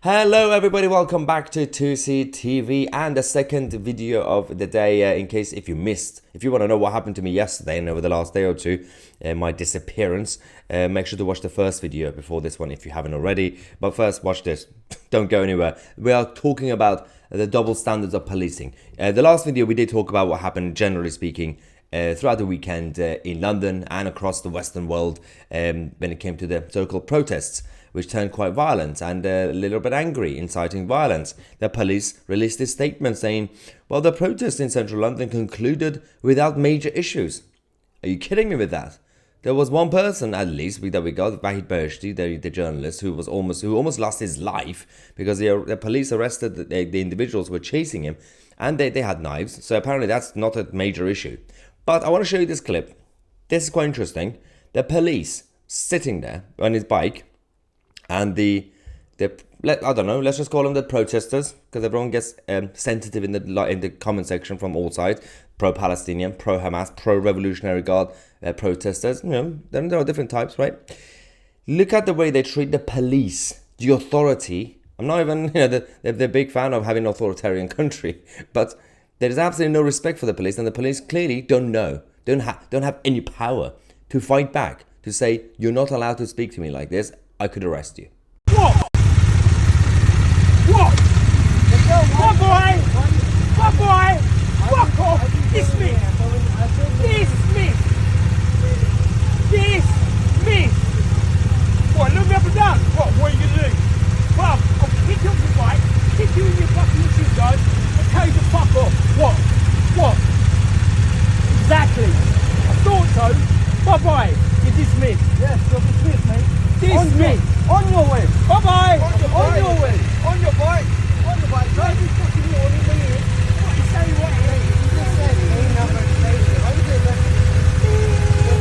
Hello everybody, welcome back to Tousi TV and the second video of the day. In case if you want to know what happened to me yesterday and over the last day or two, my disappearance, make sure to watch the first video before this one if you haven't already. But first, watch this. Don't go anywhere. We are talking about the double standards of policing. The last video we did talk about what happened, generally speaking, throughout the weekend in London and across the Western world when it came to the so-called protests, which turned quite violent and a little bit angry, inciting violence. The police released a statement saying, well, the protests in central London concluded without major issues. Are you kidding me with that? There was one person, at least, that we got, Vahid Bershti, the journalist, who almost lost his life because the police arrested the individuals who were chasing him, and they had knives. So apparently that's not a major issue. But I want to show you this clip. This is quite interesting. The police sitting there on his bike, and I don't know, let's just call them the protesters, because everyone gets sensitive in the comment section from all sides. Pro-Palestinian, pro-Hamas, pro-Revolutionary Guard protesters. You know, there are different types, right? Look at the way they treat the police, the authority. I'm not even, they're a big fan of having an authoritarian country, but there is absolutely no respect for the police, and the police clearly don't have any power to fight back, to say, you're not allowed to speak to me like this, I could arrest you. What? What? What boy? What boy? Fuck off! Dismiss! Dismiss! Dismiss! What, look me up and down? What are you going to do? Well, I'll kick you off your bike, kick you in your fucking shoe guard, and tell you to fuck off. What? What? Exactly. I thought so. Bye-bye. You're dismissed. Yes, you're dismissed, mate. Dismissed. On your way. Bye-bye. On your way. On your bike. On your bike. Don't be fucking warning me. What you say? What you say? You just said main number station. Why you did that?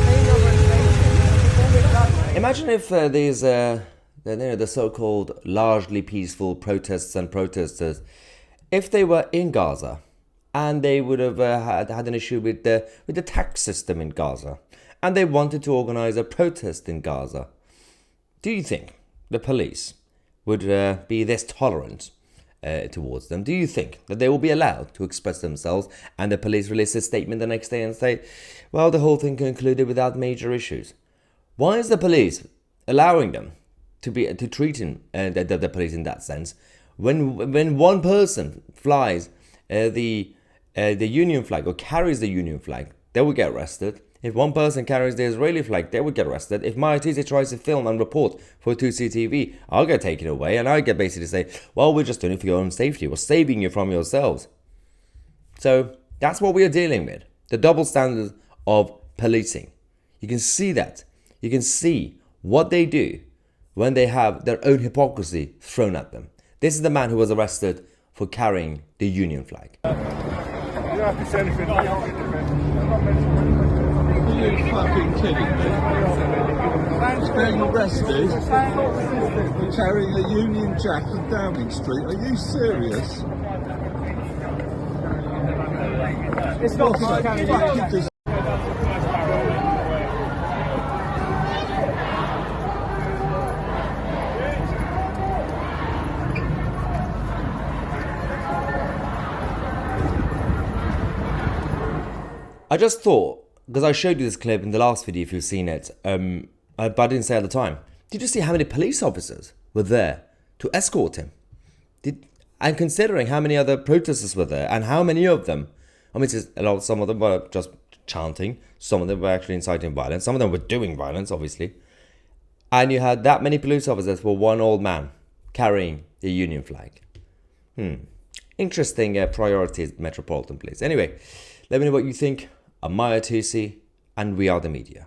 Main number station. Imagine if these the so-called largely peaceful protests and protesters, if they were in Gaza, and they would have had an issue with the tax system in Gaza, and they wanted to organize a protest in Gaza. Do you think the police would be this tolerant towards them? Do you think that they will be allowed to express themselves, and the police release a statement the next day and say, well, the whole thing concluded without major issues? Why is the police allowing them to treat the police in that sense when one person flies the Union flag or carries the Union flag, they will get arrested? If one person carries the Israeli flag, they would get arrested. If my Tousi tries to film and report for Tousi TV, I'll get taken away, and I get basically say, well, we're just doing it for your own safety. We're saving you from yourselves. So that's what we are dealing with. The double standards of policing. You can see that. You can see what they do when they have their own hypocrisy thrown at them. This is the man who was arrested for carrying the Union flag. You don't have to say anything. Are you fucking kidding me? He's being arrested for carrying a Union Jack in Downing Street. Are you serious? It's not fucking I just thought, because I showed you this clip in the last video if you've seen it, but I didn't say at the time. Did you see how many police officers were there to escort him? And considering how many other protesters were there and how many of them, I mean, some of them were just chanting, some of them were actually inciting violence, some of them were doing violence, obviously. And you had that many police officers for one old man carrying the Union flag. Interesting priorities, Metropolitan Police. Anyway, let me know what you think. I'm Tousi, and we are the media.